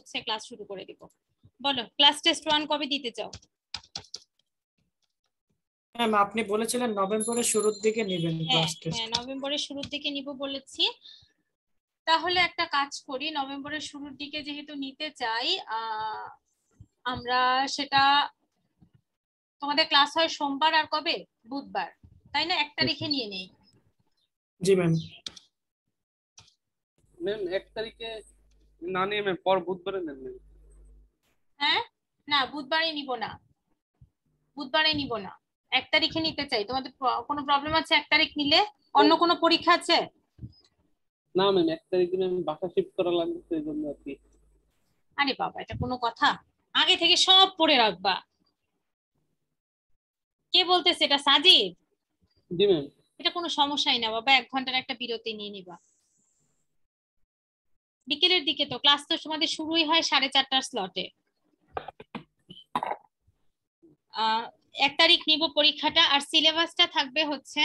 হচ্ছে ক্লাস শুরু করে দিব। বলো ক্লাস টেস্ট 1 কবে দিতে চাও? ম্যাম আপনি বলেছিলেন নভেম্বরের শুরুর দিকে নেবেন ক্লাস টেস্ট। হ্যাঁ নভেম্বরের শুরুর দিকে নিব বলেছি। তাহলে একটা কাজ করি, নভেম্বরের শুরুর দিকে যেহেতু নিতে চাই আমরা সেটা, তোমাদের ক্লাস হয় সোমবার আর কবে? বুধবার, তাই না? 1 তারিখে নিয়ে নেই। জি ম্যাম। ম্যাম 1 তারিখে না নিয়ে ম্যাম পর বুধবারে নেন ম্যাম। হ্যাঁ না বুধবারে নিব না, বুধবারে নিব না, 1 তারিখে নিতে চাই। তোমাদের কোনো প্রবলেম আছে 1 তারিখ নিলে? অন্য কোনো পরীক্ষা আছে? না ম্যাম 1 তারিখে ম্যাম বাসা শিফট করা লাগবে, সেই জন্য আর কি। আরে বাবা এটা কোনো কথা? আগে থেকে সব পড়ে রাখবা। কে বলতেছে এটা? সাজিদ? জি ম্যাম। এটা কোনো সমস্যাই না বাবা, 1 ঘন্টার একটা বিরতি নিয়ে নিবা। বিকেলের দিকে তো ক্লাস তো তোমাদের শুরুই হয় 4:30টার স্লটে। 1 তারিখ নিব পরীক্ষাটা, আর সিলেবাসটা থাকবে হচ্ছে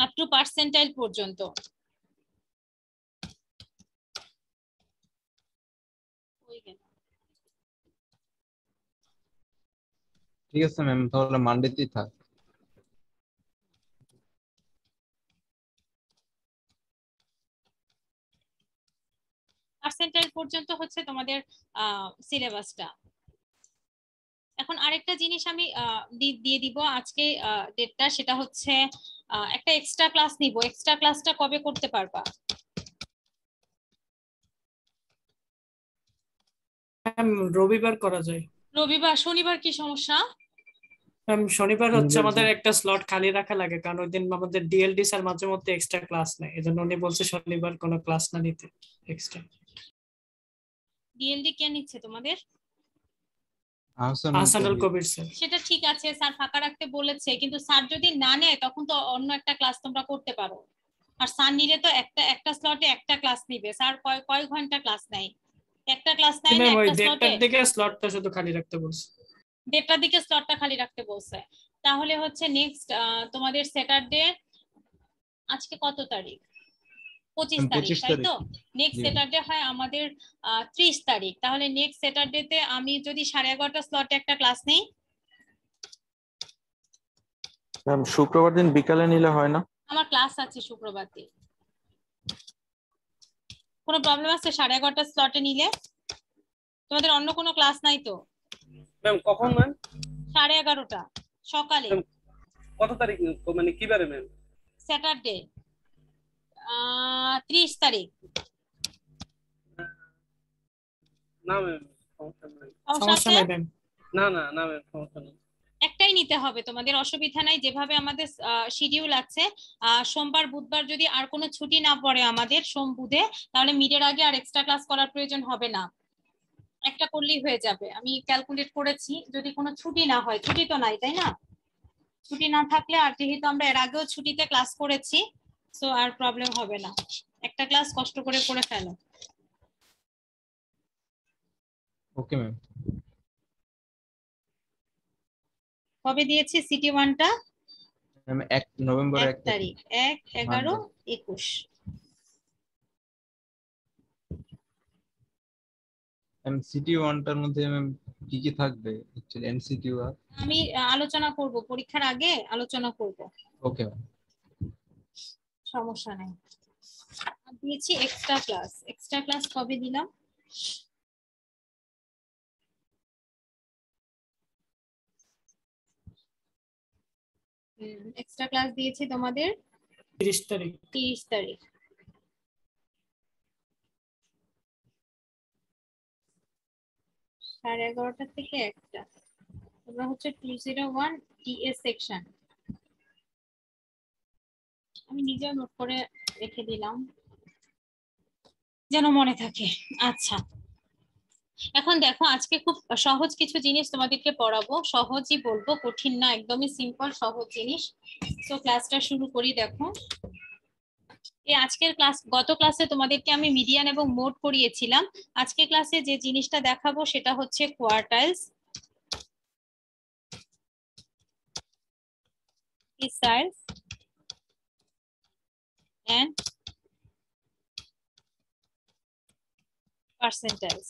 আপ টু পার্সেন্টাইল পর্যন্ত। ঠিক আছে ম্যাম, তাহলে মানডেতেই থাক। পার্সেন্টাইল পর্যন্ত হচ্ছে তোমাদের সিলেবাসটা। এখন আরেকটা জিনিস আমি দিয়ে দিব আজকে ডেটটা, সেটা হচ্ছে একটা এক্সট্রা ক্লাস নিব। এক্সট্রা ক্লাসটা কবে করতে পারবা? ম্যাম রবিবার করা যায়। রবিবার? শনিবার কি সমস্যা? ম্যাম শনিবার হচ্ছে ইংরেজি। আমাদের একটা স্লট খালি রাখা লাগে, কারণ ওই দিন আমাদের ডিএলডি স্যার মাঝে মধ্যে এক্সট্রা ক্লাস নেয়, এজন্য উনি বলছে শনিবার কোনো ক্লাস না নিতে এক্সট্রা। ডিএলডি কে নিচ্ছে তোমাদের? আহসানুল কবির স্যার। সেটা ঠিক আছে, স্যার ফাঁকা রাখতে বলেছে, কিন্তু স্যার যদি না নেয় তখন তো অন্য একটা ক্লাস তোমরা করতে পারো। আর স্যার নিলে তো একটা একটা স্লটে একটা ক্লাস নিবে। স্যার কয় কয় ঘন্টা ক্লাস নেয়? একটা ক্লাস নেয় না ম্যাম ওই একটা স্লটে? 1:30টার দিকে স্লটটা শুধু খালি রাখতে বলছে। 1:30টার দিকে স্লটটা খালি রাখতে বলছে। তাহলে হচ্ছে নেক্সট তোমাদের স্যাটারডে, আজকে কত তারিখ? 25 তারিখ, 25 তাই তারিখ। তো? নেক্সট জি। স্যাটারডে হয় আমাদের 30 তারিখ। তাহলে নেক্সট স্যাটারডেতে আমি যদি 11:30 স্লটে একটা ক্লাস নেই। ম্যাম শুক্রবার দিন বিকালে নিলে হয় না? আমার ক্লাস আছে শুক্রবার দিন। কোনো প্রবলেম আছে 11:30 স্লটে নিলে? তোমাদের অন্য কোনো ক্লাস নাই তো? ম্যাম কখন ম্যাম? 11:30 সকালে। ম্যাম, কত তারিখ মানে কি বারে ম্যাম? স্যাটারডে 30 তারিখ। না ম্যাম সমস্যা নাই। সমস্যা সমস্যা আছে? নাই ম্যাম। না না না ম্যাম সমস্যা নেই। একটাই নিতে হবে তোমাদের, অসুবিধা নাই। যেভাবে আমাদের শিডিউল আছে, সোমবার বুধবার যদি আর কোনো ছুটি না পড়ে আমাদের সোম বুধে, তাহলে মিডের আগে আর এক্সট্রা ক্লাস করার প্রয়োজন হবে না, একটা করলেই হয়ে যাবে। আমি ক্যালকুলেট করেছি, যদি কোনো ছুটি না হয়। ছুটি তো নাই তাই না? ছুটি না থাকলে, আর যেহেতু আমরা এর আগেও ছুটিতে ক্লাস করেছি, সো আর প্রবলেম হবে না। একটা ক্লাস কষ্ট করে করে ফেলো। Okay ma'am. কবে দিয়েছি সিটি ওয়ানটা? ম্যাম 1 নভেম্বর 1 1 তারিখ। তারিখ, 1, 11, 21। এমসিকিউ ওয়ানটার মধ্যে ম্যাম কি কি থাকবে অ্যাকচুয়ালি? এমসিকিউ আর আমি আলোচনা করব, পরীক্ষার আগে আলোচনা করব। Okay ma'am. সমস্যা নেই। আর দিয়েছি এক্সট্রা ক্লাস। এক্সট্রা ক্লাস কবে দিলাম? এক্সট্রা ক্লাস দিয়েছি তোমাদের 30 তারিখ। 30 তারিখ। সাড়ে 11টা থেকে 1টা। তোমরা হচ্ছে 201 টিএস সেকশন। আমি নিজেও নোট করে রেখে দিলাম যেন মনে থাকে। আচ্ছা এখন দেখো, আজকে খুব সহজ কিছু জিনিস তোমাদেরকে পড়াবো। সহজই বলবো, কঠিন না, একদমই সিম্পল সহজ জিনিস। তো ক্লাসটা শুরু করি। দেখো এই আজকের ক্লাস, গত ক্লাসে তোমাদেরকে আমি মিডিয়ান এবং মোড করিয়েছিলাম। আজকে ক্লাসে যে জিনিসটা দেখাবো সেটা হচ্ছে কোয়ার্টাইলস, deciles and পার্সেন্টাইজ।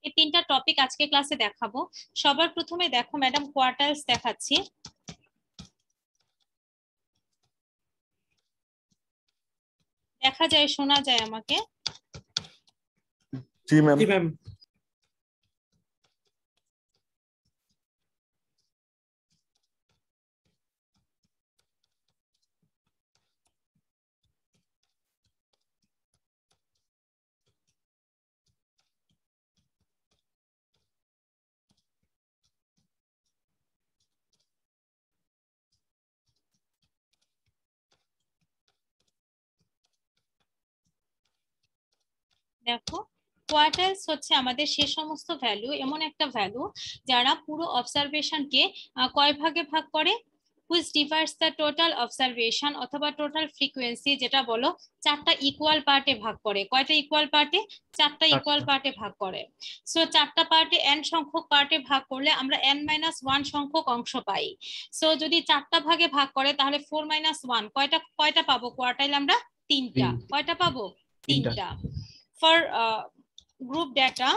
এই তিনটা টপিক আজকে ক্লাসে দেখাবো। সবার প্রথমে দেখো ম্যাডাম কোয়ার্টাইলস দেখাচ্ছি। দেখা যায়, শোনা যায় আমাকে? জি ম্যাম। জি ম্যাম। দেখো কোয়ার্টাইলস হচ্ছে আমাদের সে সমস্ত ভ্যালু, এমন একটা ভ্যালু যারা পুরো অবজারভেশনকে কয় ভাগে ভাগ করে, which divides the total observation অথবা টোটাল ফ্রিকোয়েন্সি, যেটা বলো চারটা ইকুয়াল পার্টে ভাগ করে। কয়টা ইকুয়াল পার্টে? চারটা ইকুয়াল পার্টে ভাগ করে। সো চারটা পার্টে n সংখ্যক পার্টে ভাগ করলে আমরা n-1 সংখ্যক অংশ পাই। সো যদি চারটা ভাগে ভাগ করে তাহলে 4-1 কয়টা পাবো কোয়ার্টাইল আমরা? তিনটা। কয়টা পাবো? তিনটা। For group data,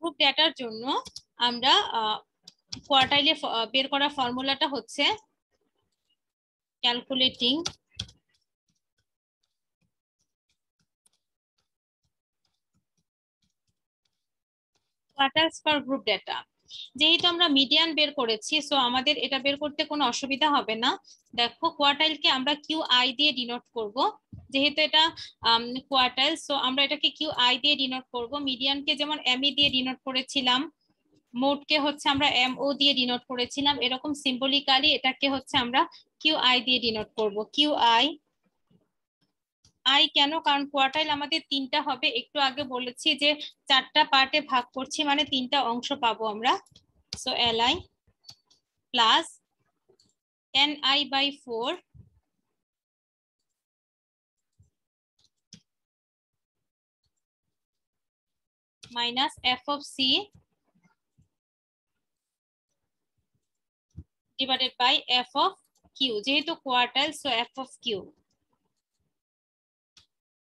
গ্রুপ ডেটার জন্য আমরা কোয়ার্টাইলে বের করা ফর্মুলাটা হচ্ছে ক্যালকুলেটিং কোয়ার্টাইলস ফর গ্রুপ ডেটা। যেহেতু আমরা মিডিয়ান বের করেছি, সো আমাদের এটা বের করতে কোনো অসুবিধা হবে না। দেখো কোয়ার্টাইলকে আমরা কিউ আই দিয়ে ডিনোট করব, যেহেতু এটা কোয়ার্টাইল, সো আমরা এটাকে কিউ আই দিয়ে ডিনোট করব। মিডিয়ানকে যেমন এমই দিয়ে ডিনোট করেছিলাম, মোডকে হচ্ছে আমরা এমও দিয়ে ডিনোট করেছিলাম, এরকম সিম্বলিক্যালি এটাকে হচ্ছে আমরা কিউ আই দিয়ে ডিনোট করব। কিউ আই কেন? কারণ কোয়ার্টাইল আমাদের তিনটা হবে, একটু আগে বলেছি যে চারটা পার্টে ভাগ করছি মানে তিনটা অংশ পাবো আমরা। So LI plus ni/4 minus F of C divided by F of Q, যেহেতু quartile so F of Q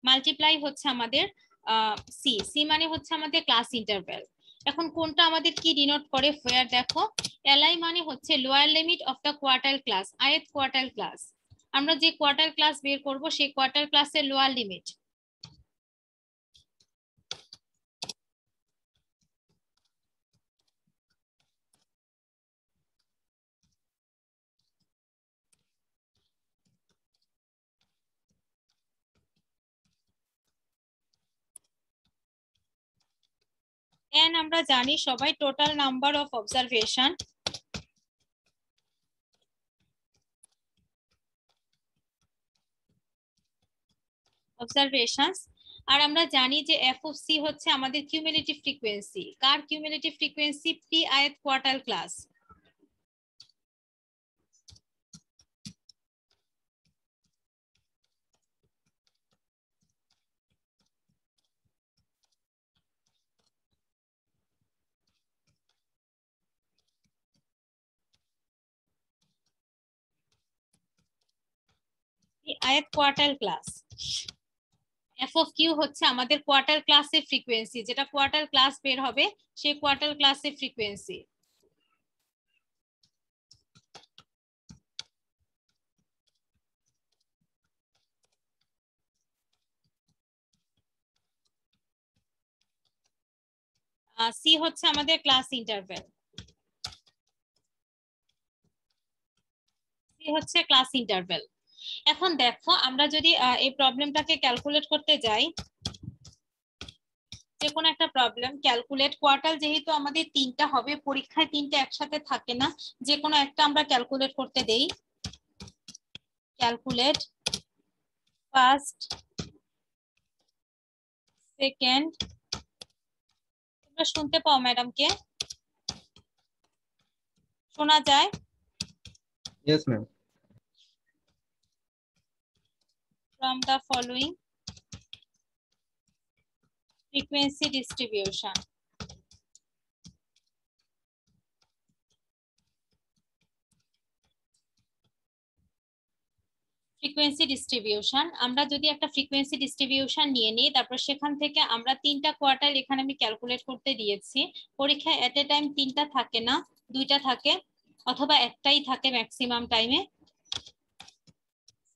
multiply হচ্ছে আমাদের সি। সি মানে হচ্ছে আমাদের ক্লাস ইন্টারভ্যাল। এখন কোনটা আমাদের কি ডিনোট করে? ফেয়ার। দেখো এলআই মানে হচ্ছে lower limit of the quartile class, ith quartile class. আমরা যে কোয়ার্টাইল ক্লাস বের করব সেই কোয়ার্টাইল ক্লাসের লোয়ার লিমিট। n আমরা জানি সবাই টোটাল নাম্বার অফ অবজারভেশন, আর আমরা জানি যে এফ অফ সি হচ্ছে আমাদের কিউমুলেটিভ ফ্রিকোয়েন্সি। কার cumulative frequency? P ith quartile class. ith quartile class. F of Q হচ্ছে আমাদের কোয়ার্টাইল ক্লাসের ফ্রিকোয়েন্সি, যেটা কোয়ার্টাইল ক্লাস বের হবে সেই কোয়ার্টাইল ক্লাসের ফ্রিকোয়েন্সি। সি হচ্ছে আমাদের ক্লাস ইন্টারভ্যাল, সি হচ্ছে ক্লাস ইন্টারভ্যাল। এখন দেখো আমরা যদি এই প্রবলেমটাকে ক্যালকুলেট করতে যাই, যে কোনো একটা প্রবলেম ক্যালকুলেট কোয়ার্টাইল, যেহেতু আমাদের তিনটা হবে, পরীক্ষায় তিনটা একসাথে থাকে না, যে কোনো একটা আমরা ক্যালকুলেট করতে দেই। Calculate first, second. তোমরা শুনতে পাও ম্যাডামকে? শোনা যায়? Yes, ma'am. From the following frequency distribution. Frequency distribution, আমরা যদি একটা ফ্রিকোয়েন্সি ডিস্ট্রিবিউশন নিয়ে নিই, তারপর সেখান থেকে আমরা 3টা কোয়ার্টাইল এখানে আমি ক্যালকুলেট করতে দিয়েছি। পরীক্ষায় এট এ টাইম 3টা থাকে না, 2টা থাকে, অথবা একটাই থাকে ম্যাক্সিমাম টাইমে।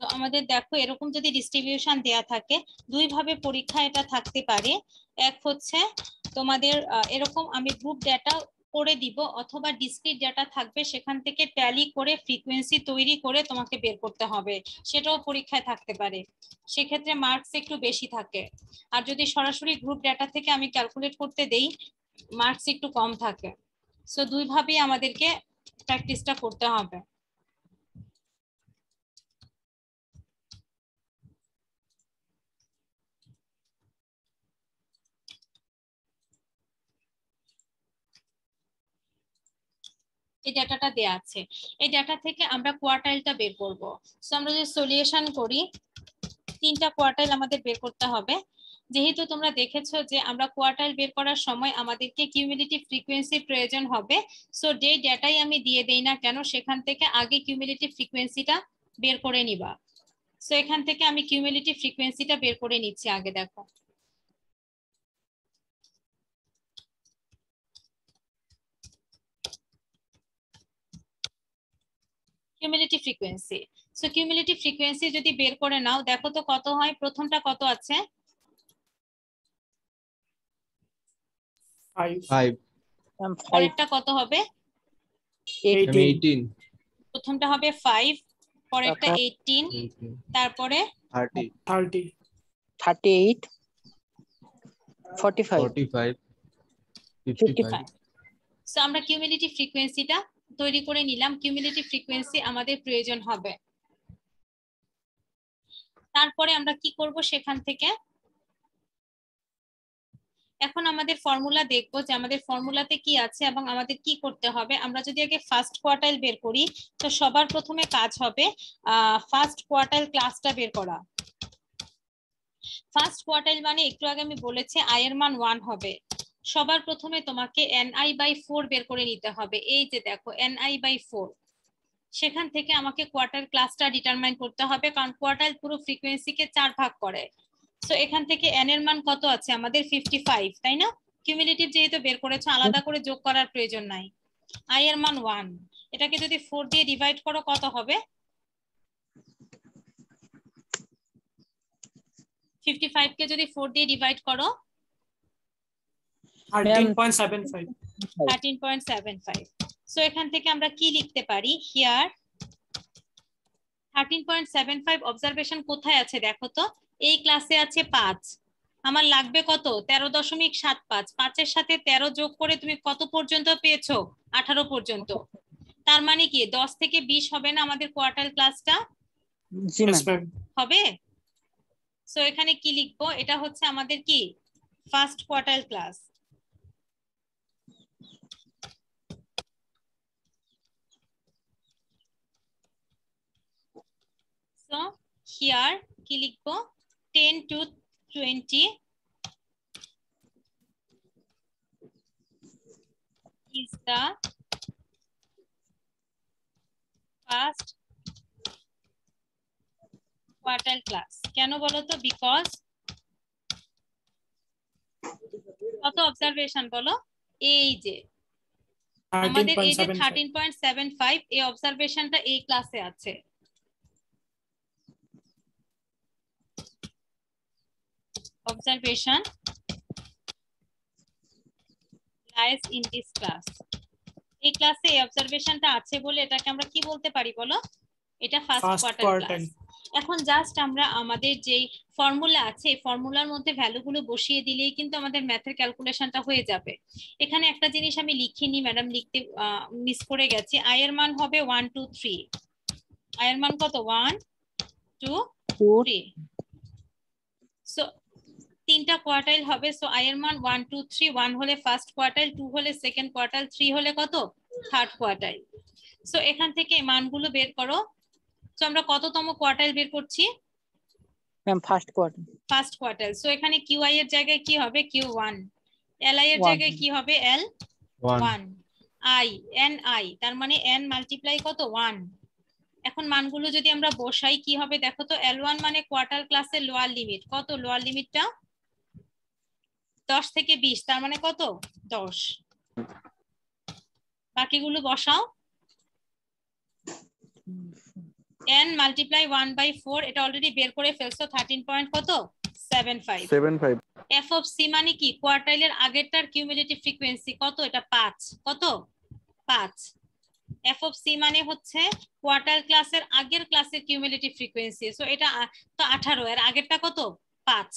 তো আমাদের দেখো এরকম যদি ডিস্ট্রিবিউশন দেয়া থাকে, দুই ভাবে পরীক্ষা এটা থাকতে পারে। এক হচ্ছে তোমাদের এরকম আমি গ্রুপ ডেটা করে দিব, অথবা ডিসক্রিট ডেটা থাকবে, সেখান থেকে ট্যালি করে ফ্রিকোয়েন্সি তৈরি করে তোমাকে বের করতে হবে, সেটাও পরীক্ষায় থাকতে পারে। সেক্ষেত্রে মার্কস একটু বেশি থাকে। আর যদি সরাসরি গ্রুপ ডেটা থেকে আমি ক্যালকুলেট করতে দেই, মার্কস একটু কম থাকে। সো দুই ভাবেই আমাদেরকে প্র্যাকটিসটা করতে হবে। এই ডাটাটা দেয়া আছে, এই ডাটা থেকে আমরা কোয়ার্টাইলটা বের করব। সো আমরা যদি সলিউশন করি, 3টা কোয়ার্টাইল আমাদের বের করতে হবে। যেহেতু তোমরা দেখেছো যে আমরা কোয়ার্টাইল বের করার সময় আমাদেরকে কিউমুলেটিভ ফ্রিকোয়েন্সি প্রয়োজন হবে। সো যে ডেটাই আমি দিয়ে দেই না কেন, সেখান থেকে আগে কিউমুলেটিভ ফ্রিকোয়েন্সিটা বের করে নিবা। সো এখান থেকে আমি কিউমুলেটিভ ফ্রিকোয়েন্সিটা বের করে নিচ্ছি আগে। দেখো cumulative frequency. So cumulative frequency যদি বের করে নাও, দেখো তো কত হয়। প্রথমটা কত আছে? 5 পরেরটা কত হবে? 18 প্রথমটা হবে 5, পরেরটা 18, তারপরে 30 30 38 45 45 55। সো আমরা কিউমুলেটিভ ফ্রিকোয়েন্সিটা তৈরি করে নিলাম। কিউমুলেটিভ ফ্রিকোয়েন্সি আমাদের প্রয়োজন হবে। তারপরে আমরা কি করব, সেখান থেকে এখন আমাদের ফর্মুলা দেখবো যে আমাদের ফর্মুলাতে কি আছে এবং আমাদের কি করতে হবে। আমরা যদি আগে ফার্স্ট কোয়ার্টাইল বের করি, তো সবার প্রথমে কাজ হবে ফার্স্ট কোয়ার্টাইল ক্লাসটা বের করা। ফার্স্ট কোয়ার্টাইল মানে একটু আগে আমি বলেছি আই এর মান 1 হবে। সবার প্রথমে তোমাকে ni/4 বের করে নিতে হবে। এই যে দেখো ni/4, সেখান থেকে আমাকে কোয়ার্টাইল ক্লাসটা ডিটারমাইন করতে হবে, কারণ কোয়ার্টাইল পুরো ফ্রিকোয়েন্সিকে 4 ভাগ করে। সো এখান থেকে n এর মান কত আছে আমাদের? 55, তাই না? কিউমুলেটিভ যেহেতু বের করেছো, আলাদা করে যোগ করার প্রয়োজন নাই। i এর মান 1, এটাকে যদি 4 দিয়ে ডিভাইড করো কত হবে? 55 কে যদি 4 দিয়ে ডিভাইড করো 13.75 13.75। সো এখান থেকে আমরা কি লিখতে পারি? হিয়ার 13.75 অবজারভেশন কোথায় আছে দেখো তো। এই ক্লাসে আছে 5, আমার লাগবে কত? 13.75। 5 এর সাথে 13 যোগ করে তুমি কত পর্যন্ত পেয়েছো? 18 পর্যন্ত। তার মানে কি 10 থেকে 20 হবে না আমাদের কোয়ার্টাইল ক্লাসটা? জি Yes, ম্যাম ma'am. হবে। সো এখানে কি লিখবো? এটা হচ্ছে আমাদের কি first quartile class. So here কি লিখবো? 10 to 20 is the first quartile class. কেন বলো তো? বিকজ কত অবজারভেশন বলো? এই যে আমাদের এই যে 13.75, এই অবজারভেশনটা এই ক্লাসে আছে। observation lies in this class. এই ক্লাসে এই অবজারভেশনটা আছে বলে এটাকে আমরা কি বলতে পারি বলো? এটা ফার্স্ট কোয়ার্টাইল ক্লাস। এখন জাস্ট আমরা আমাদের যেই ফর্মুলা আছে, এই ফর্মুলার মধ্যে ভ্যালুগুলো বসিয়ে দিলেই কিন্তু আমাদের ম্যাথের ক্যালকুলেশনটা হয়ে যাবে। এখানে একটা জিনিস আমি লিখিনি ম্যাডাম, লিখতে মিস করে গেছি। আই এর মান হবে 1 2 3। আই এর মান কত? 1 2 3। সো 3টা কোয়ার্টাইল হবে। সো আই এর মান 1 2 3। 1 হলে ফার্স্ট কোয়ার্টাইল, 2 হলে সেকেন্ড কোয়ার্টাইল, 3 হলে কত? Third quartile. সো এখান থেকে মানগুলো বের করো। সো আমরা কততম কোয়ার্টাইল বের করছি? Ma'am first quarter. First quartile. So এখানে QI এর জায়গায় কি হবে? Q1। LI এর জায়গায় কি হবে? L1। I NI, তার মানে n মাল্টিপ্লাই কত? 1। এখন মানগুলো যদি আমরা বসাই কি হবে দেখো তো, L1 মানে কোয়ার্টার ক্লাসের লোয়ার লিমিট কত, লোয়ার লিমিটটা 10 থেকে 20, তার মানে কত 10। বাকিগুলো বসাও। n মাল্টিপ্লাই 1/4, এটা অলরেডি বের করে ফেলছো, 13.75। f অফ c মানে কি, কোয়ার্টাইলের আগেরটার কিউমুলেটিভ ফ্রিকোয়েন্সি কত, এটা 5, কত 5। f অফ c মানে হচ্ছে কোয়ার্টাইল ক্লাসের আগের ক্লাসের কিউমুলেটিভ ফ্রিকোয়েন্সি, সো এটা তো 18, এর আগেরটা কত 5।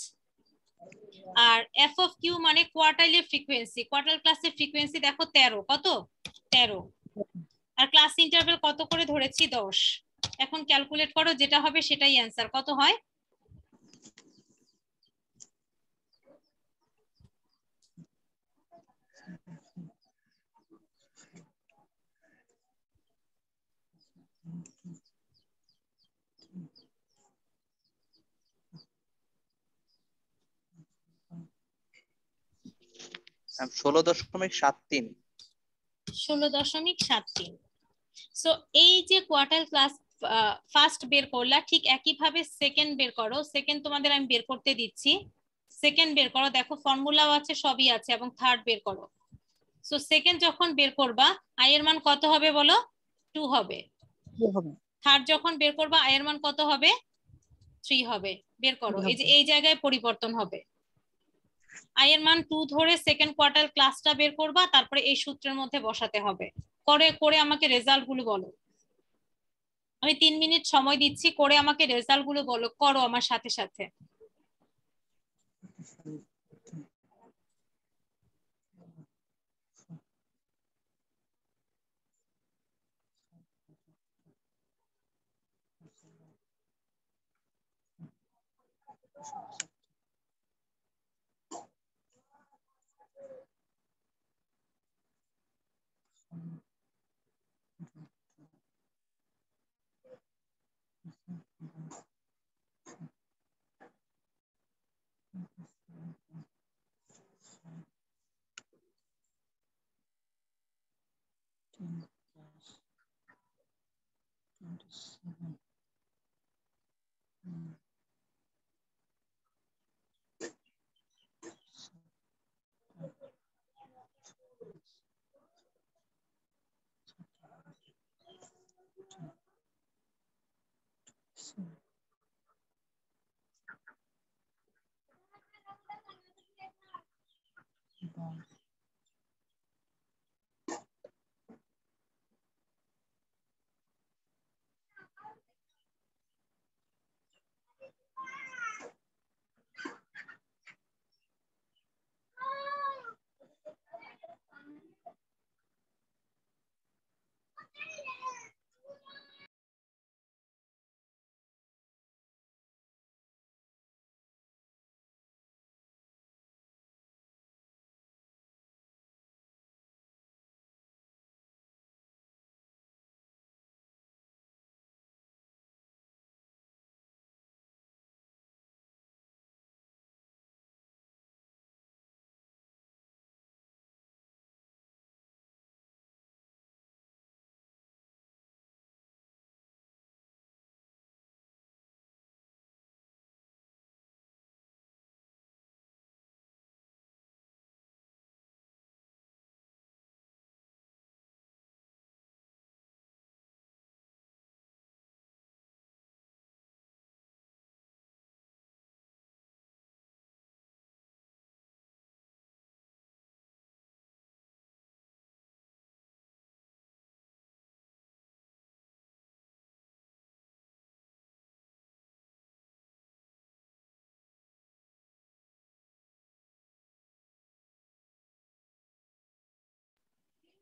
আর f অফ q মানে কোয়ার্টাইলের ফ্রিকোয়েন্সি, কোয়ার্টাইল ক্লাসের ফ্রিকোয়েন্সি দেখো 13, কত 13, আর ক্লাস ইন্টারভ্যাল কত করে ধরেছি 10। এখন ক্যালকুলেট করো, যেটা হবে সেটাই অ্যান্সার, কত হয়। ম্যাম 16.73। 16.73। সো এই যে কোয়ার্টাইল ক্লাস ফার্স্ট বের করলা, ঠিক একই ভাবে সেকেন্ড বের করো। সেকেন্ড তোমাদের আমি বের করতে দিচ্ছি, সেকেন্ড বের করো, দেখো ফর্মুলাও আছে সবই আছে, এবং থার্ড বের করো। সো সেকেন্ড যখন বের করবা আই এর মান কত হবে বলো, 2 হবে। থার্ড যখন বের করবা আই এর মান কত হবে, 3 হবে। বের করো, এই যে এই জায়গায় পরিবর্তন হবে। আই এর মান 2 ধরে সেকেন্ড কোয়ার্টাইল ক্লাসটা বের করবা, তারপরে এই সূত্রের মধ্যে বসাতে হবে। করে করে আমাকে রেজাল্ট গুলো বলো। আমি 3 মিনিট সময় দিচ্ছি, করে আমাকে রেজাল্ট গুলো বলো, করো আমার সাথে সাথে।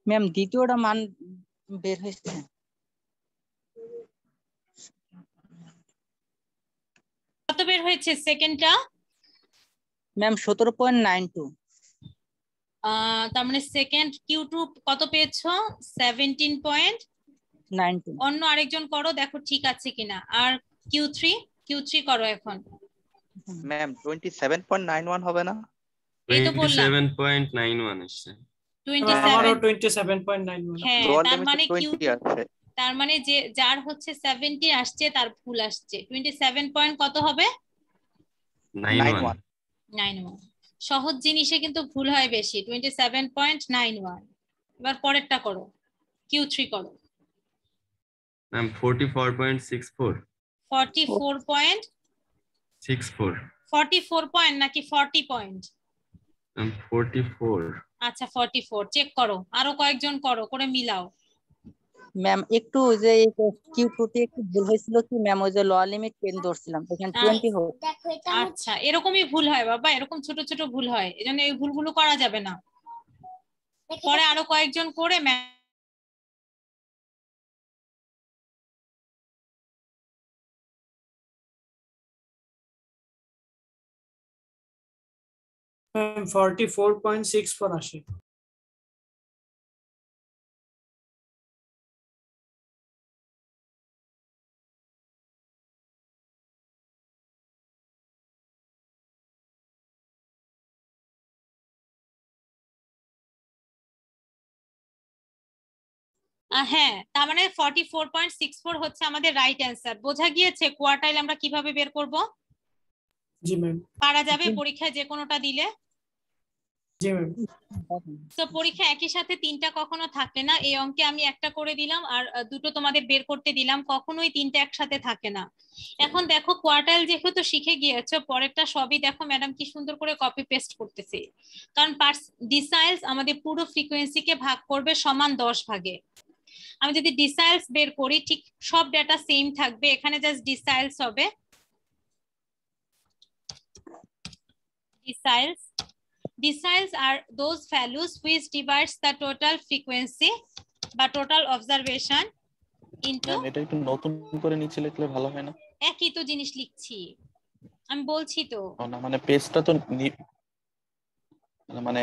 ম্যাম দ্বিতীয়টা মান বের হয়েছে। কত বের হয়েছে সেকেন্ডটা? ম্যাম 17.92। তার মানে সেকেন্ড Q2 কত পেয়েছো? 17.92। অন্য আরেকজন করো, দেখো ঠিক আছে কিনা। আর Q3 করো এখন। ম্যাম 27.91 হবে না? এই তো বললাম 27.91 আসছে। 27। আমারও 27.91। হ্যাঁ, লোয়ার তার লিমিট মানে 20 আছে। তার মানে যে যার হচ্ছে 70 আসছে তার ভুল আসছে। 27 পয়েন্ট কত হবে? 91 91। সহজ জিনিসে কিন্তু ভুল হয় বেশি। 27.91। এবার পরেরটা করো, Q3 করো। ম্যাম 44.64 44 পয়েন্ট নাকি 40 পয়েন্ট? ম্যাম 44 আচ্ছা 44 চেক করো, আরো কয়েকজন করো, করে মিলাও। ম্যাম একটু যে Q2 একটু ভুল হয়েছিল কি ম্যাম, ওই যে ল লিমিট 10 ধরছিলাম এখানে 20 হোক। আচ্ছা এরকমই ভুল হয় বাবা, এরকম ছোট ছোট ভুল হয়, এজন্য এই ভুলগুলো করা যাবে না। পরে আরো কয়েকজন করে ম্যাম 44.64 আসে। হ্যাঁ, তার মানে 44.64 হচ্ছে আমাদের রাইট অ্যান্সার। বোঝা গিয়েছে কোয়ার্টাইল আমরা কিভাবে বের করব? জি ম্যাম। পারা যাবে পরীক্ষায় যে কোনোটা দিলে? জি ম্যাম। তো পরীক্ষা একই সাথে তিনটা কখনো থাকে না। এই অঙ্কে আমি একটা করে দিলাম আর দুটো তোমাদের বের করতে দিলাম, কখনোই তিনটা একসাথে থাকে না। এখন দেখো কোয়ার্টাইল যেহেতু শিখে গিয়েছো, পরেরটা সবই দেখো ম্যাডাম কি সুন্দর করে কপি পেস্ট করতেছে। কারণ ডিসাইলস আমাদের পুরো ফ্রিকোয়েন্সিকে ভাগ করবে সমান 10 ভাগে। আমি যদি ডিসাইলস বের করি ঠিক সব ডেটা সেম থাকবে, এখানে জাস্ট ডিসাইলস হবে। Deciles are those values which divides the total frequency বা total observation into, এটা একটু নতুন করে নিচে লিখলে ভালো হয় না? একই তো জিনিস লিখছি আমি, বলছি তো। না মানে পেজটা তো মানে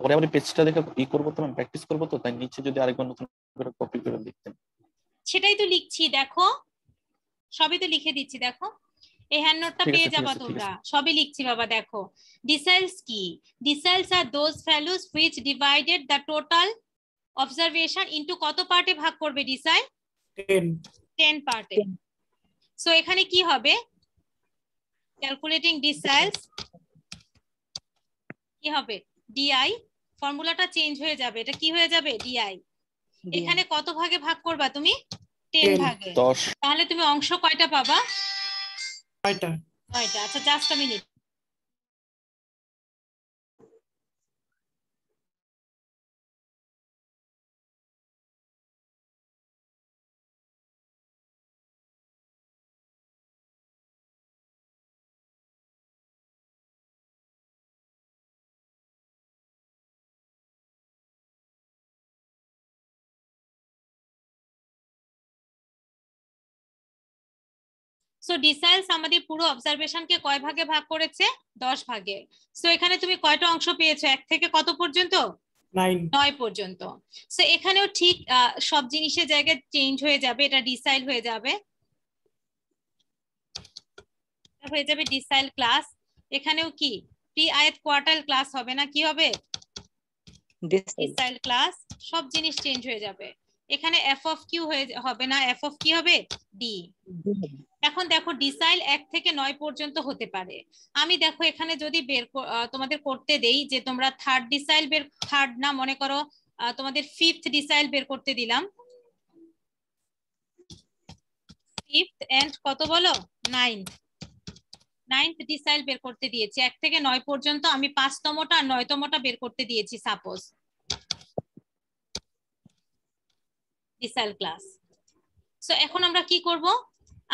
পরে আবার পেজটা দেখে করবো তো, প্র্যাকটিস করবো তো, তাই নিচে যদি আরেকবার নতুন করে কপি করে লিখতেন। সেটাই তো লিখছি, দেখো সবই তো লিখে দিচ্ছি, দেখো এই হ্যান্ড নোটটা পেয়ে যাবা তোমরা, সবই লিখছি বাবা। দেখো ডিসাইলস কি? Deciles are those values which divided the total observation into কত পার্টে ভাগ করবে ডিসাইল? 10 পার্টে। সো এখানে কি হবে? ক্যালকুলেটিং ডিসাইলস কি হবে? ডিআই, ফর্মুলাটা চেঞ্জ হয়ে যাবে, এটা কি হয়ে যাবে? ডিআই। এখানে কত ভাগে ভাগ করবা তুমি? 10 ভাগে। 10। তাহলে তুমি অংশ কয়টা পাবা? 9টা। 9টা। আচ্ছা জাস্ট আ মিনিট। সো ডিসাইলস আমাদের পুরো অবজারভেশনকে কয় ভাগে ভাগ করেছে? 10 ভাগে। সো এখানে তুমি কয়টা অংশ পেয়েছো? 1 থেকে কত পর্যন্ত? 9 পর্যন্ত। সো এখানেও ঠিক সব জিনিসের জায়গায় চেঞ্জ হয়ে যাবে, এটা ডিসাইল হয়ে যাবে, হয়ে যাবে ডিসাইল ক্লাস। এখানেও কি প্রি আয়াত কোয়ার্টাইল ক্লাস হবে না, কি হবে? ডিসাইল ক্লাস। সব জিনিস চেঞ্জ হয়ে যাবে। এখানে এফ অফ কিউ হবে না, এফ অফ কি হবে? ডি। এখন দেখো ডিসাইল 1 থেকে 9 পর্যন্ত হতে পারে। আমি দেখো এখানে যদি তোমাদের করতে দেই যে তোমরা থার্ড ডিসাইল বের, থার্ড না মনে করো তোমাদের ফিফথ ডিসাইল বের করতে দিলাম, ফিফথ এন্ড কত বলো? 9th ডিসাইল বের করতে দিয়েছি। 1 থেকে 9 পর্যন্ত আমি 5তমটা আর 9তমটা বের করতে দিয়েছি সাপোজ ডিসাইল ক্লাস। সো এখন আমরা কি করব?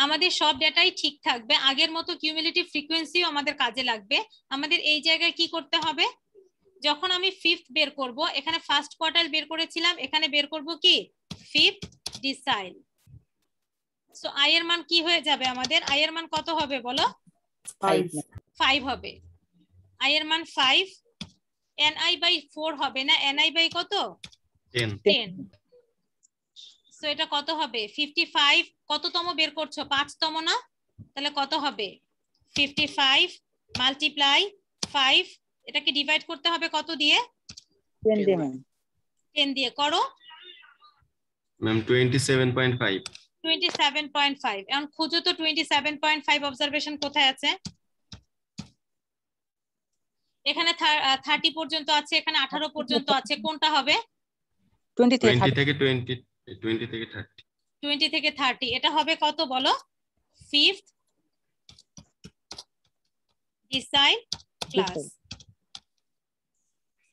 আমাদের সব ডেটাই ঠিক থাকবে, আগের মতো কিউমুলেটিভ ফ্রিকোয়েন্সিও আমাদের কাজে লাগবে। আমাদের এই জায়গায় কি করতে হবে? যখন আমি ফিফথ বের করব, এখানে ফার্স্ট কোয়ার্টাইল বের করেছিলাম, এখানে বের করব কি? ফিফথ ডিসাইল। সো আই এর মান কি হয়ে যাবে আমাদের? আই এর মান কত হবে বলো? 5 হবে। আই এর মান 5। ni বাই 4 হবে না, ni বাই কত? 10। সো এটা কত হবে? 55। কততম বের করছো? 5তম না? তাহলে কত হবে? 55 মাল্টিপ্লাই 5। এটাকে ডিভাইড করতে হবে কত দিয়ে? 10 দিয়ে। 10 দিয়ে করো। ম্যাম 27.5 27.5 এখন খুঁজো তো 27.5 অবজারভেশন কোথায় আছে এখানে 30 পর্যন্ত আছে এখানে 18 পর্যন্ত আছে কোনটা হবে 20 থেকে 20 30 থেকে 20 থেকে 30 20 থেকে 30 এটা হবে কত বলো 5th ডিসাইল ক্লাস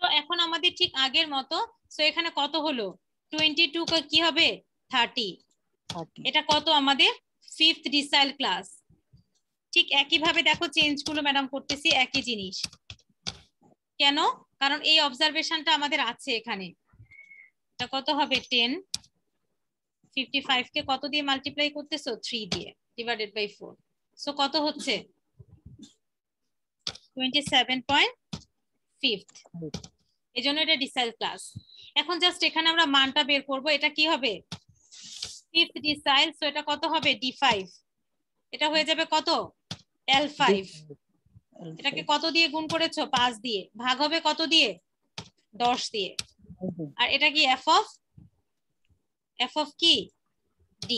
তো এখন আমাদের ঠিক আগের মতো সো এখানে কত হলো 22 কে কি হবে 30 এটা কত আমাদের 5th ডিসাইল ক্লাস ঠিক একই ভাবে দেখো চেঞ্জ গুলো ম্যাডাম করতেছি একই জিনিস কেন কারণ এই অবজারভেশনটা আমাদের আছে এখানে এটা কত হবে 10 55 কে কত দিয়ে মাল্টিপ্লাই করতেছো 3 দিয়ে ডিভাইডেড বাই 4 সো কত হচ্ছে 27.5 এজন্য এটা ডিসাইল ক্লাস এখন জাস্ট এখানে আমরা মানটা বের করব এটা কি হবে 5th ডিসাইল সো এটা কত হবে d5 এটা হয়ে যাবে কত l5 এটাকে কত দিয়ে গুণ করেছো 5 দিয়ে ভাগ হবে কত দিয়ে 10 দিয়ে আর এটা কি f of কি d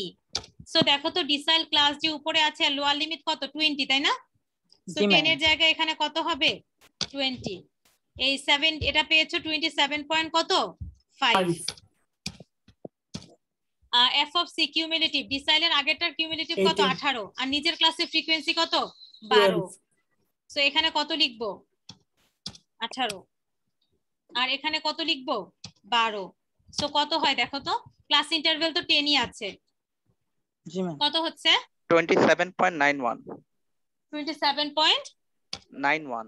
সো দেখো তো ডিসাইল ক্লাস যে উপরে আছে লোয়ার লিমিট কত 20 তাই না সো 10 এর জায়গায় এখানে কত হবে 20 এই 7 এটা পেয়েছো 27 পয়েন্ট কত 5 f of c কিউমুলেটিভ ডিসাইলের আগেরটার কিউমুলেটিভ কত 18 আর নিজের ক্লাসে ফ্রিকোয়েন্সি কত 12 সো এখানে কত লিখবো 18 আর এখানে কত লিখবো 12 সো কত হয় দেখো তো ক্লাস ইন্টারভ্যাল তো 10 ই আছে জি ম্যাম কত হচ্ছে 27.91 27.91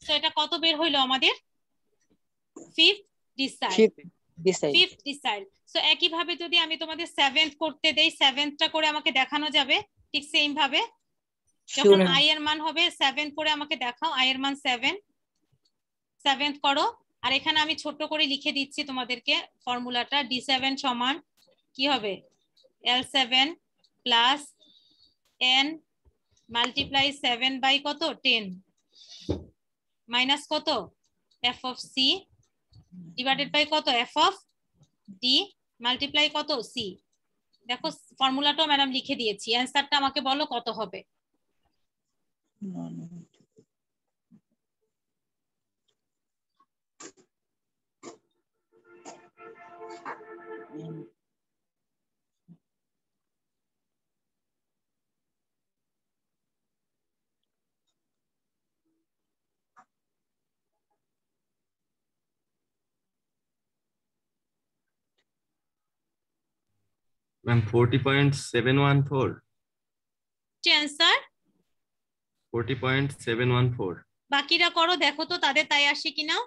সো এটা কত বের হইলো আমাদের 5th ডিসাইল সো একই ভাবে যদি আমি তোমাদের 7th করতে দেই 7th করে আমাকে দেখানো যাবে ঠিক সেম ভাবে যখন i এর মান হবে 7 করে আমাকে দেখাও i এর মান 7th করো আর এখানে আমি ছোট করে লিখে দিচ্ছি তোমাদেরকে ফর্মুলাটা d7 সমান কি হবে l7 plus n multiply 7 by কত 10 মাইনাস কত f of c divided by কত f of d মাল্টিপ্লাই কত c দেখো ফর্মুলাটাও ম্যাডাম লিখে দিয়েছি অ্যানসারটা আমাকে বলো কত হবে ম্যাম 40.714 অ্যানসার 40.714 বাকিরা করো দেখো তো তাদের তাই আসে কিনা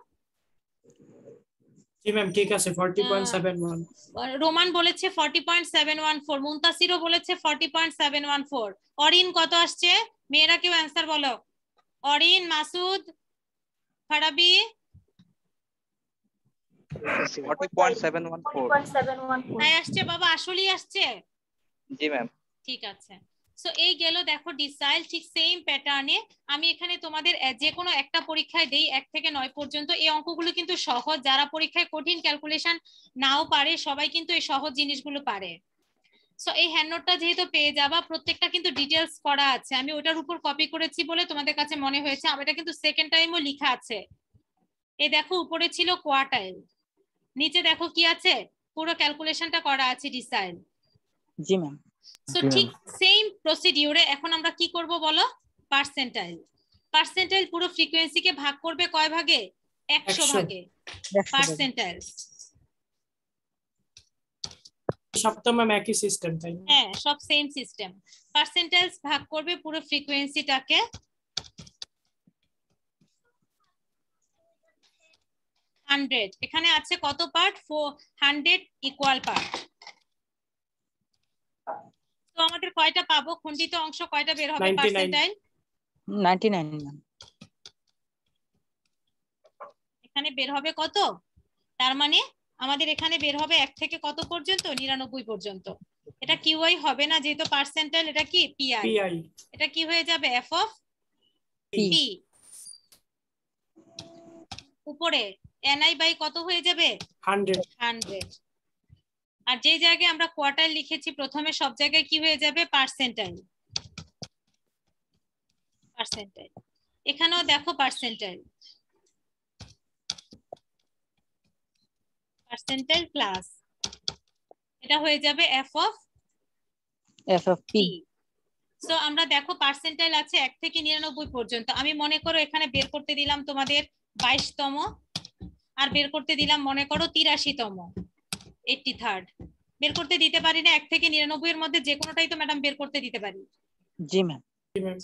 জি ম্যাম ঠিক আছে 40.71 রোমান বলেছে 40.714 মুনতাসিরও বলেছে 40.714 অরিন কত আসছে মেয়েরা কেউ অ্যানসার বলো অরিন মাসুদ ফারাবি 40.714 তাই আসছে বাবা আসলেই আসছে জি ম্যাম ঠিক আছে সো এই গেল দেখো ডিসাইল ঠিক সেম প্যাটার্নে আমি এখানে তোমাদের যে কোনো একটা পরীক্ষায় দেই 1 থেকে 9 পর্যন্ত এই অঙ্কগুলো কিন্তু সহজ যারা পরীক্ষায় কঠিন ক্যালকুলেশন নাও পারে সবাই কিন্তু এই সহজ জিনিসগুলো পারে সো এই হ্যান্ড নোটটা যেহেতু পেয়ে যাবা প্রত্যেকটা কিন্তু ডিটেইলস করা আছে আমি ওটার উপর কপি করেছি বলে তোমাদের কাছে মনে হয়েছে আর এটা কিন্তু সেকেন্ড টাইমও লেখা আছে এই দেখো উপরে ছিল কোয়ার্টাইল নিচে দেখো কি আছে পুরো ক্যালকুলেশনটা করা আছে ডিসাইল জি ম্যাম সো ঠিক সেম প্রসিডিউরে এখন আমরা কি করব বলো পার্সেন্টাইল পুরো ফ্রিকোয়েন্সিকে ভাগ করবে কয় ভাগে 100 ভাগে পার্সেন্টাইল সপ্তম ম্যাম একই সিস্টেম তাই হ্যাঁ সব সেম সিস্টেম পার্সেন্টাইলস ভাগ করবে পুরো ফ্রিকোয়েন্সিটাকে 100 এখানে আছে কত পার্ট 400 ইকুয়াল পার্ট তো আমাদের কয়টা পাবো খণ্ডিত অংশ কয়টা বের হবে পার্সেন্টাইল 99 এখানে বের হবে কত তার মানে আমাদের এখানে বের হবে 1 থেকে কত পর্যন্ত 99 পর্যন্ত এটা কিউআই হবে না যেহেতু পার্সেন্টাইল এটা কি পিআই এটা কি হয়ে যাবে এফ অফ পি উপরে এনআই বাই কত হয়ে যাবে 100 আর যে জায়গায় আমরা কোয়ার্টাইল লিখেছি প্রথমে সব জায়গায় কি হয়ে যাবে পার্সেন্টাইল। পার্সেন্টাইল এখানেও দেখো পার্সেন্টাইল, পার্সেন্টাইল ক্লাস, এটা হয়ে যাবে এফ অফ পি। সো আমরা দেখো পার্সেন্টাইল আছে 1 থেকে 99 পর্যন্ত। আমি মনে করো এখানে বের করতে দিলাম তোমাদের 22তম, আর বের করতে দিলাম মনে করো 83তম, 83rd। বের করতে দিতে পারি না, 1 থেকে 99 এর মধ্যে যে কোনোটাই তো ম্যাডাম বের করতে দিতে পারি। জি ম্যাম।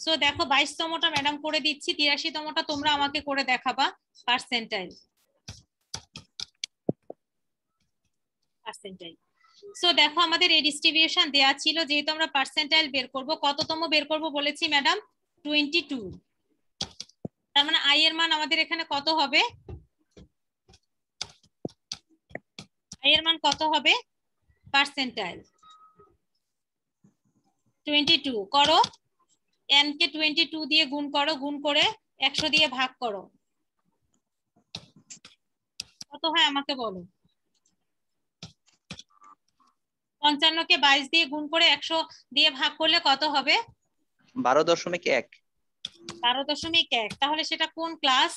সো দেখো 22তমটা ম্যাডাম করে দিচ্ছি, 83তমটা তোমরা আমাকে করে দেখাবা পার্সেন্টাইল। পার্সেন্টাইল সো দেখো আমাদের এই ডিস্ট্রিবিউশন দেয়া ছিল, যেহেতু আমরা পার্সেন্টাইল বের করব, কততম বের করব বলেছি ম্যাডাম 22। তার মানে আই এর মান আমাদের এখানে কত হবে? আই এর মান কত হবে পার্সেন্টাইল? 22 করো, n কে 22 দিয়ে গুণ করো, গুণ করে 100 দিয়ে ভাগ করো, কত হয় আমাকে বলো? 55 কে 22 দিয়ে গুণ করে 100 দিয়ে ভাগ করলে কত হবে? 12.1। 12.1। তাহলে সেটা কোন ক্লাস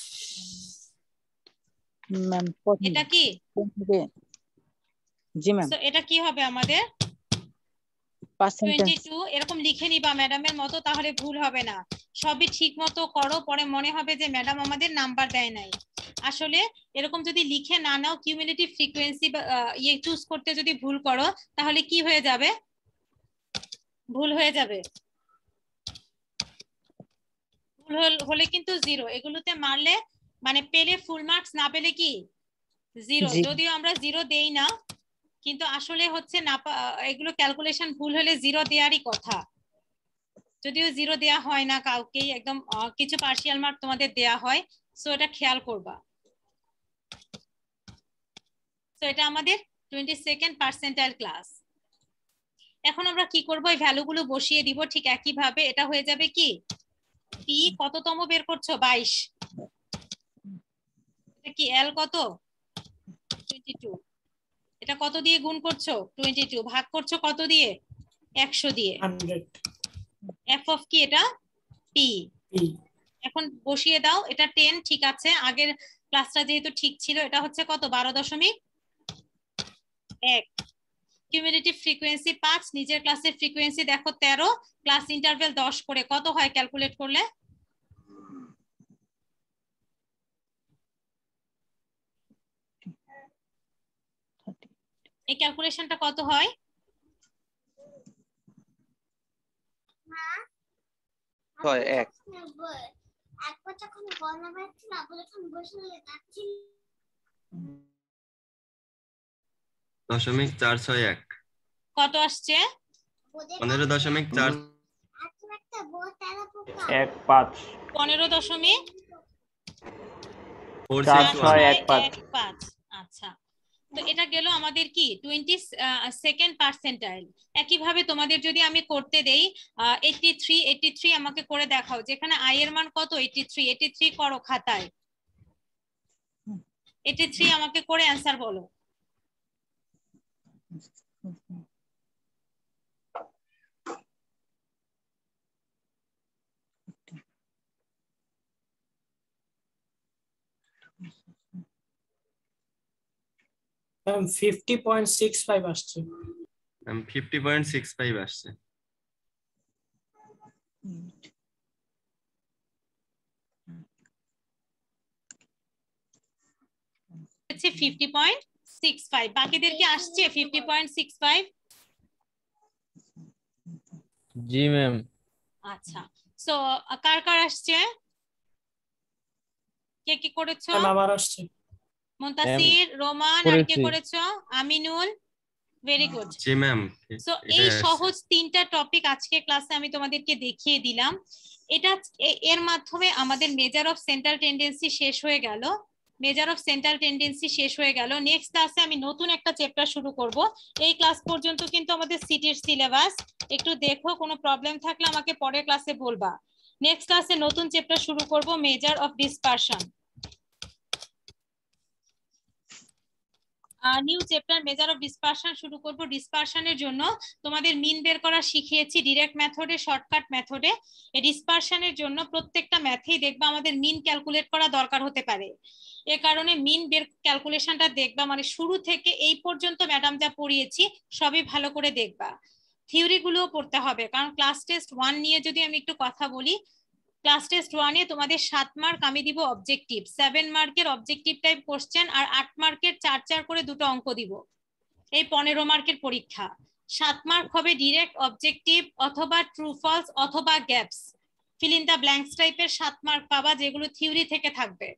ম্যাম? এটা কি? জি ম্যাম। সো এটা কি হবে আমাদের? পার্সেন্টেজ 22। এরকম লিখে নিবা ম্যাডামের মতো, তাহলে ভুল হবে না। সবই ঠিক মতো করো, পরে মনে হবে যে ম্যাডাম আমাদের নাম্বার দেয় নাই। আসলে এরকম যদি লিখে না নাও, কিউমুলেটিভ ফ্রিকোয়েন্সি ইয়ে চুজ করতে যদি ভুল করো, তাহলে কি হয়ে যাবে? ভুল হয়ে যাবে। ভুল হলে কিন্তু 0। এগুলোতে মারলে মানে পেলে ফুল মার্কস, না পেলে কি 0। যদিও আমরা 0 দেই না, কিন্তু আসলে হচ্ছে না, এগুলো ক্যালকুলেশন ভুল হলে 0 দেওয়ারই কথা। যদিও 0 দেয়া হয় না কাউকেই, একদম কিছু পার্শিয়াল মার্ক তোমাদের দেয়া হয়। সো এটা খেয়াল করবা। সো এটা আমাদের 22nd পার্সেন্টাইল ক্লাস। এখন আমরা কি করব? এই ভ্যালুগুলো বসিয়ে দিব ঠিক একই ভাবে। এটা হয়ে যাবে কি পি কততম বের করছো? 22। এটা কি এল কত? 22। এটা কত দিয়ে গুণ করছো? 22। ভাগ করছো কত দিয়ে? 100 দিয়ে। 100। এফ অফ কি? এটা পি। এখন বসিয়ে দাও। এটা 10 ঠিক আছে, আগের ক্লাসটা যেহেতু ঠিক ছিল। এটা হচ্ছে কত? 12.1। কিউমুলেটিভ ফ্রিকোয়েন্সি 5, নিজের ক্লাসের ফ্রিকোয়েন্সি দেখো 13, ক্লাস ইন্টারভ্যাল 10 করে কত হয় ক্যালকুলেট করলে? এই ক্যালকুলেশনটা কত হয়? হয় 1। দশমিক 461। কত আসছে? 15.4 15.461। আচ্ছা, তো এটা গেল আমাদের কি 22nd পার্সেন্টাইল। একইভাবে তোমাদের যদি আমি করতে দেই 83 আমাকে করে দেখাও, যেখানে আই এর মান কত? 83 করো খাতায়। 83 আমাকে করে অ্যান্সার বলো। ম্যাম 50.65 আসছে। 50.65 আসছে। হচ্ছে 50.65। বাকিদের কি আসছে 50.65? জি ম্যাম। আচ্ছা, সো কার কার আসছে? কে কি করেছো? আমার আসছে। মুনতাসির, রোমান, আর কে করেছো? আমিনুল। Very good. জি ম্যাম। সো এই সহজ 3টা টপিক আজকে ক্লাসে আমি তোমাদেরকে দেখিয়ে দিলাম। এটা এর মাধ্যমে আমাদের মেজার অফ সেন্ট্রাল টেন্ডেন্সি শেষ হয়ে গেল। মেজার অফ সেন্ট্রাল টেন্ডেন্সি শেষ হয়ে গেল। নেক্সট ক্লাসে আমি নতুন একটা চ্যাপ্টার শুরু করব। এই ক্লাস পর্যন্ত কিন্তু আমাদের সিটির সিলেবাস। একটু দেখো, কোনো প্রবলেম থাকলে আমাকে পরের ক্লাসে বলবা। নেক্সট ক্লাসে নতুন চ্যাপ্টার শুরু করব, measure of dispersion. New chapter measure of dispersion শুরু করব। ডিসপারশনের জন্য তোমাদের মিন বের করা শিখিয়েছি ডিরেক্ট মেথডে, শর্টকাট মেথডে। এই ডিসপারশনের জন্য প্রত্যেকটা ম্যাথেই দেখবা আমাদের মিন ক্যালকুলেট করা দরকার হতে পারে। এ কারণে মিন বের ক্যালকুলেশনটা দেখবা, মানে শুরু থেকে এই পর্যন্ত ম্যাডাম যা পড়িয়েছি সবই ভালো করে দেখবা। থিওরি গুলোও পড়তে হবে, কারণ ক্লাস টেস্ট 1 নিয়ে যদি আমি একটু কথা বলি, ক্লাস টেস্ট 1 এ তোমাদের 7 মার্ক আমি দিব অবজেক্টিভ, 7 মার্কের অবজেক্টিভ টাইপ কোশ্চেন, আর 8 মার্কের 4 করে দুটো অঙ্ক দিব। এই 15 মার্কের পরীক্ষা। 7 মার্ক হবে ডিরেক্ট অবজেক্টিভ অথবা ট্রু ফলস অথবা gaps, fill in the blanks টাইপের 7 মার্ক পাবা, যেগুলো থিওরি থেকে থাকবে।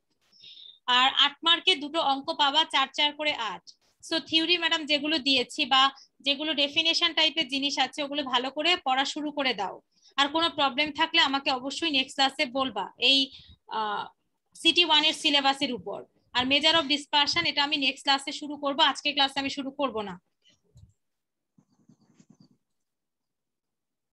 আর 8 মার্কে দুটো অঙ্ক পাবা, 4 করে 8। সো থিওরি ম্যাডাম যেগুলো দিয়েছি বা যেগুলো ডেফিনেশন টাইপের জিনিস আছে ওগুলো ভালো করে পড়া শুরু করে দাও। আর কোনো প্রবলেম থাকলে আমাকে অবশ্যই নেক্সট ক্লাসে বলবা এই সিটি 1 এর সিলেবাসের উপর। আর মেজার অফ ডিসপারশন এটা আমি নেক্সট ক্লাসে শুরু করব, আজকে ক্লাসে আমি শুরু করব না।